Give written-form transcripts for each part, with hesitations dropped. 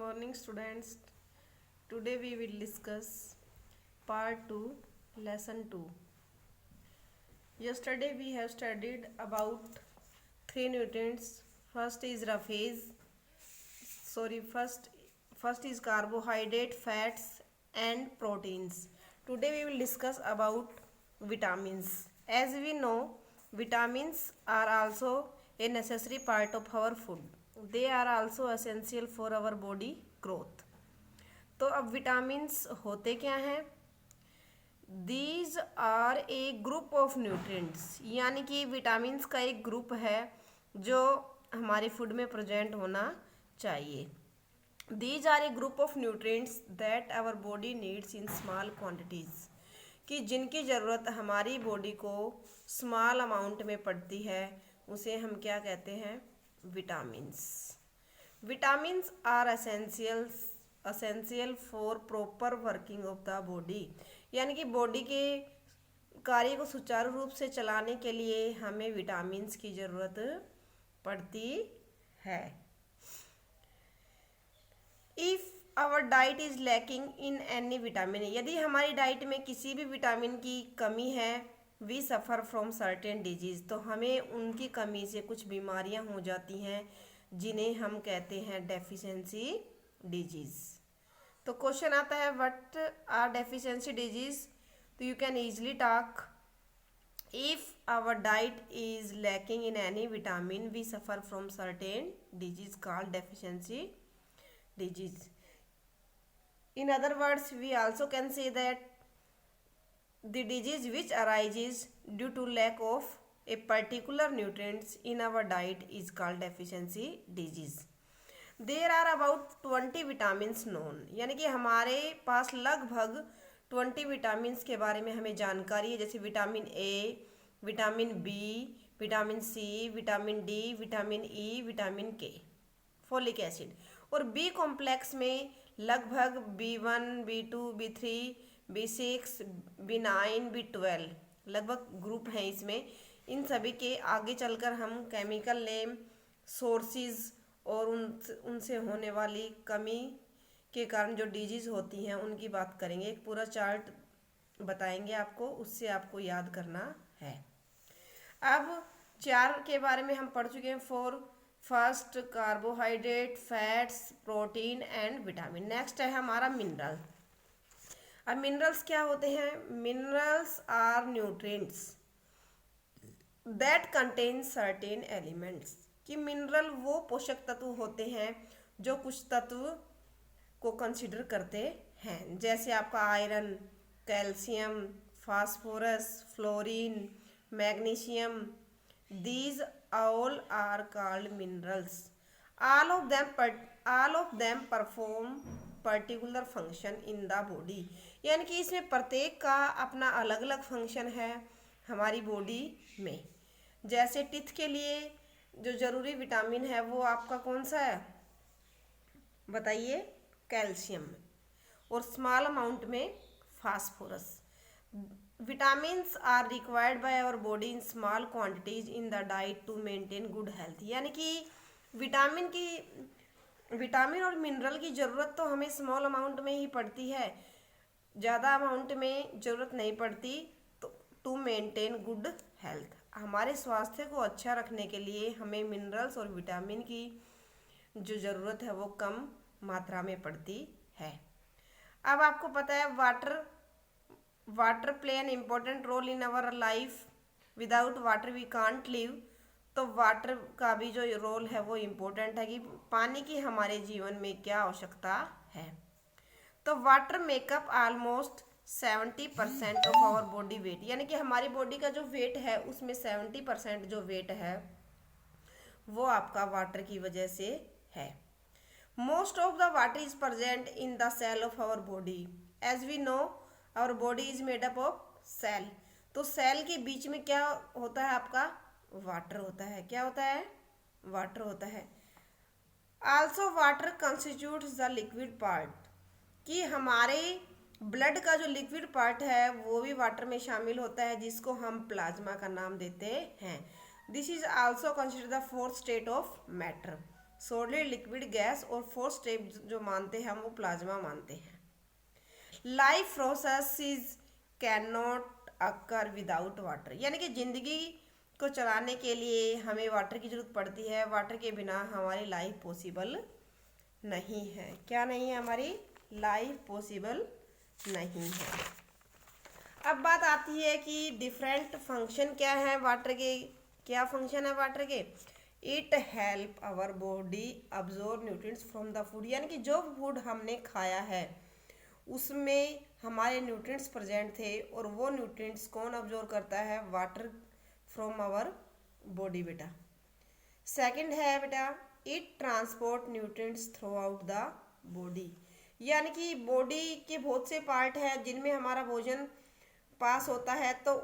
morning, students. Today we will discuss part 2, lesson 2. Yesterday we have studied about three nutrients. First is first is carbohydrate, fats and proteins. Today we will discuss about vitamins. As we know, vitamins are also a necessary part of our food. They are also essential for our body growth. तो अब vitamins होते क्या हैं? These are a group of nutrients, यानी कि vitamins का एक group है जो हमारे फूड में प्रेजेंट होना चाहिए. These are a group of nutrients that our body needs in small quantities, कि जिनकी ज़रूरत हमारी बॉडी को स्मॉल अमाउंट में पड़ती है, उसे हम क्या कहते हैं? Vitamins. Vitamins are essential for proper working of the body, यानी कि बॉडी के कार्य को सुचारू रूप से चलाने के लिए हमें विटामिन्स की ज़रूरत पड़ती है. If our diet is lacking in any vitamin, यदि हमारी डाइट में किसी भी विटामिन की कमी है, we suffer from certain diseases, तो हमें उनकी कमी से कुछ बीमारियां हो जाती हैं जिन्हें हम कहते हैं डेफिशिएंसी डिजीज़. तो क्वेश्चन आता है व्हाट आर डेफिशिएंसी डिजीज़. तो you can easily talk if our diet is lacking in any vitamin we suffer from certain diseases called deficiency disease. In other words, we also can say that the disease which arises due to lack of a particular nutrients in our diet is called deficiency disease. There are about 20 vitamins known, यानी कि हमारे पास लगभग 20 vitamins के बारे में हमें जानकारी है, जैसे vitamin A, vitamin B, vitamin C, vitamin D, vitamin E, vitamin K, folic acid. और बी कॉम्प्लेक्स में लगभग B1, B2, B3, B6, B9, B12 लगभग ग्रुप हैं इसमें. इन सभी के आगे चलकर हम केमिकल नेम, सोर्सेज और उनसे होने वाली कमी के कारण जो डिजीज़ होती हैं उनकी बात करेंगे. एक पूरा चार्ट बताएंगे आपको, उससे आपको याद करना है. अब चार के बारे में हम पढ़ चुके हैं. First carbohydrate, fats, protein and vitamin. Next है हमारा मिनरल. अब मिनरल्स क्या होते हैं? Minerals are nutrients that contain certain elements, कि मिनरल वो पोषक तत्व होते हैं जो कुछ तत्व को कंसिडर करते हैं, जैसे आपका iron, calcium, phosphorus, fluorine, magnesium. These all are called minerals. All of them perform particular function in the body. यानी कि इसमें प्रत्येक का अपना अलग अलग फंक्शन है हमारी बॉडी में. जैसे टीथ के लिए जो ज़रूरी विटामिन है वो आपका कौन सा है बताइए? कैल्शियम. और स्मॉल अमाउंट में phosphorus. Vitamins are required by our body in small quantities in the diet to maintain good health, यानी कि विटामिन और मिनरल की ज़रूरत तो हमें स्मॉल अमाउंट में ही पड़ती है, ज़्यादा अमाउंट में ज़रूरत नहीं पड़ती. तो टू मेंटेन गुड हेल्थ, हमारे स्वास्थ्य को अच्छा रखने के लिए हमें मिनरल्स और विटामिन की जो ज़रूरत है वो कम मात्रा में पड़ती है. अब आपको पता है water play an important role in our life. Without water we can't live. तो वाटर का भी जो रोल है वो इम्पोर्टेंट है, कि पानी की हमारे जीवन में क्या आवश्यकता है. तो water make up almost 70% of our body weight, यानी कि हमारी बॉडी का जो वेट है उसमें 70% जो वेट है वो आपका वाटर की वजह से है. Most of the water is present in the cell of our body. As we know our body is made up of cell. तो सेल के बीच में क्या होता है? आपका वाटर होता है. क्या होता है? वाटर होता है. Also water constitutes the liquid part, कि हमारे ब्लड का जो लिक्विड पार्ट है वो भी वाटर में शामिल होता है, जिसको हम प्लाज्मा का नाम देते हैं. This is also consider the fourth state of matter. Solid, liquid, gas और फोर्थ स्टेप जो मानते हैं हम वो प्लाज्मा मानते हैं। Life process can not occur without water, यानी कि जिंदगी को चलाने के लिए हमें वाटर की जरूरत पड़ती है। वाटर के बिना हमारी लाइफ पॉसिबल नहीं है। क्या नहीं है? हमारी लाइफ पॉसिबल नहीं है। अब बात आती है कि डिफरेंट फंक्शन क्या है वाटर के। क्या फंक्शन है वाटर के? It help our body absorb nutrients from the food, यानी कि जो फूड हमने खाया है उसमें हमारे न्यूट्रिएंट्स प्रेजेंट थे, और वो न्यूट्रिएंट्स कौन अब्जॉर्ब करता है? वाटर फ्रॉम आवर बॉडी बेटा। सेकंड है बेटा, it transport nutrients through out the body, यानी कि बॉडी के बहुत से पार्ट हैं जिनमें हमारा भोजन पास होता है, तो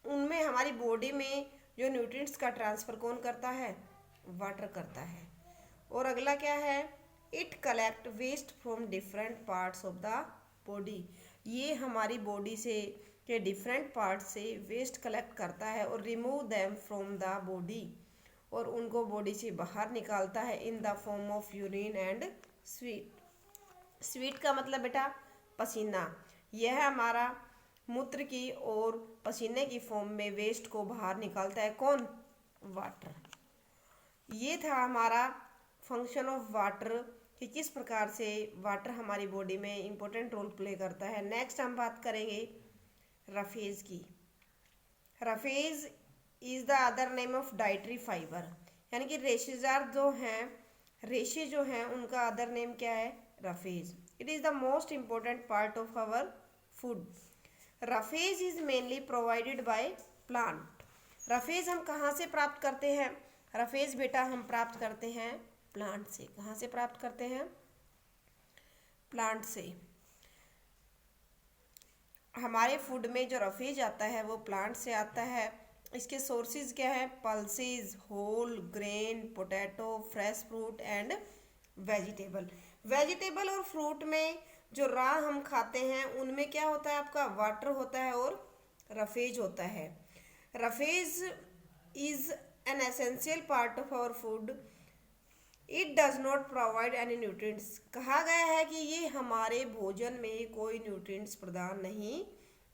उनमें हमारी बॉडी में जो न्यूट्रिएंट्स का ट्रांसफ़र कौन करता है? वाटर करता है। और अगला क्या है? It collect waste from different parts of the body, ये हमारी बॉडी से के डिफरेंट पार्ट से वेस्ट कलेक्ट करता है और remove them from the body, और उनको बॉडी से बाहर निकालता है in the form of urine and sweet. Sweet का मतलब बेटा पसीना। यह हमारा मूत्र की और पसीने की फॉर्म में वेस्ट को बाहर निकालता है कौन? वाटर। ये था हमारा फंक्शन ऑफ वाटर कि किस प्रकार से वाटर हमारी बॉडी में इम्पोर्टेंट रोल प्ले करता है। नेक्स्ट हम बात करेंगे रफेज की। Roughage is the other name of dietary fibre, यानी कि रेशेजार जो हैं, रेशे जो हैं उनका अदर नेम क्या है? Roughage. It is the most important part of our food. Roughage is mainly provided by plant. Roughage हम कहाँ से प्राप्त करते हैं? रफेज बेटा हम प्राप्त करते हैं प्लांट से। कहाँ से प्राप्त करते हैं? प्लांट से। हमारे फूड में जो रफेज आता है वो प्लांट से आता है। इसके सोर्सेज क्या है? Pulses, whole grain, potato, fresh fruit and vegetable. Vegetable और फ्रूट में जो रॉ हम खाते हैं उनमें क्या होता है? आपका वाटर होता है और रफेज होता है। Roughage is an essential part of our food. It does not provide any nutrients. कहा गया है कि ये हमारे भोजन में कोई न्यूट्रिएंट्स प्रदान नहीं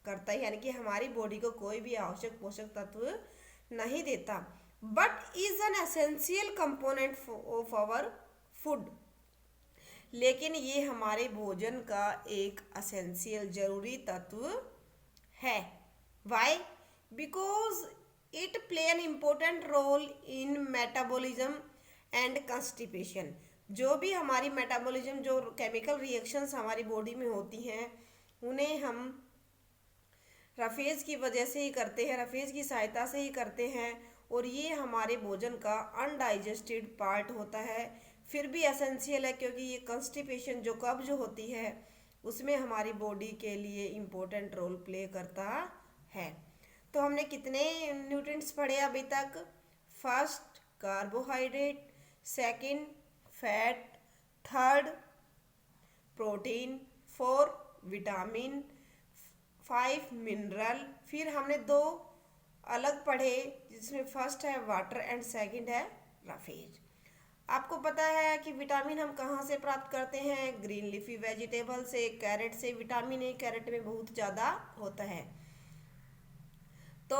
करता, यानी कि हमारी बॉडी को कोई भी आवश्यक पोषक तत्व नहीं देता, but is an essential component of our food. लेकिन ये हमारे भोजन का एक एसेंशियल जरूरी तत्व है। Why? Because it play an important role in metabolism and constipation. जो भी हमारी मेटाबॉलिज्म, जो केमिकल रिएक्शंस हमारी बॉडी में होती हैं उन्हें हम रफेज की वजह से ही करते हैं, रफेज की सहायता से ही करते हैं, और ये हमारे भोजन का अनडाइजेस्टेड पार्ट होता है। फिर भी एसेंशियल है क्योंकि ये कंस्टिपेशन जो कब्ज होती है उसमें हमारी बॉडी के लिए इम्पोर्टेंट रोल प्ले करता है। तो हमने कितने न्यूट्रिएंट्स पढ़े अभी तक? First carbohydrate, second fat, third protein, 4 vitamin, 5 mineral. फिर हमने 2 अलग पढ़े जिसमें फर्स्ट है वाटर एंड सेकंड है रफेज। आपको पता है कि विटामिन हम कहाँ से प्राप्त करते हैं? ग्रीन लीफी वेजिटेबल से, कैरेट से। विटामिन ए कैरेट में बहुत ज़्यादा होता है। तो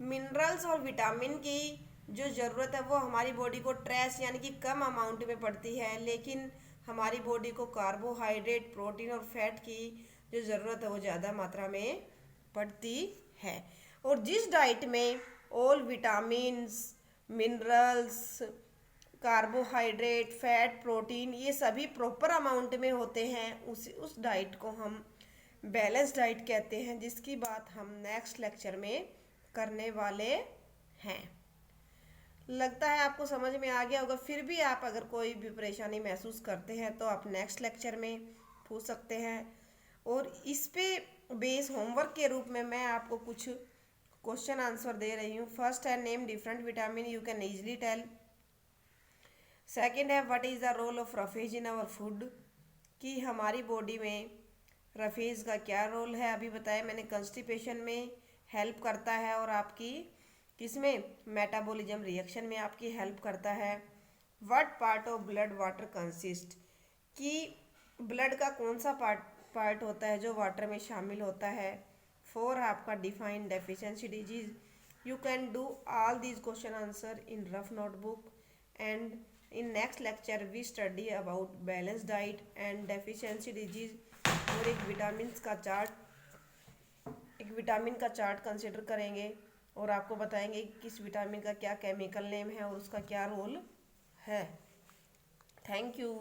मिनरल्स और विटामिन की जो ज़रूरत है वो हमारी बॉडी को ट्रेस यानी कि कम अमाउंट में पड़ती है, लेकिन हमारी बॉडी को कार्बोहाइड्रेट, प्रोटीन और फैट की जो ज़रूरत है वो ज़्यादा मात्रा में पड़ती है। और जिस डाइट में all vitamins, minerals, carbohydrate, fat, protein ये सभी प्रॉपर अमाउंट में होते हैं उस डाइट को हम बैलेंस डाइट कहते हैं, जिसकी बात हम नेक्स्ट लेक्चर में करने वाले हैं। लगता है आपको समझ में आ गया होगा। फिर भी आप अगर कोई भी परेशानी महसूस करते हैं तो आप नेक्स्ट लेक्चर में पूछ सकते हैं, और इस पे बेस होमवर्क के रूप में मैं आपको कुछ क्वेश्चन आंसर दे रही हूँ। फर्स्ट है name different vitamin you can easily tell. Second है what is the role of roughage in our food, कि हमारी बॉडी में रफेज का क्या रोल है। अभी बताया मैंने, कंस्टिपेशन में हेल्प करता है और आपकी किसमें? मेटाबॉलिज्म रिएक्शन में आपकी हेल्प करता है। What part of blood water consist, कि ब्लड का कौन सा पार्ट होता है जो वाटर में शामिल होता है। 4 आपका define deficiency disease. You can do all these question answer in rough notebook and in next lecture we study about balance diet and deficiency disease और एक विटामिन का चार्ट कंसिडर करेंगे और आपको बताएंगे कि किस विटामिन का क्या केमिकल नेम है और उसका क्या रोल है। Thank you.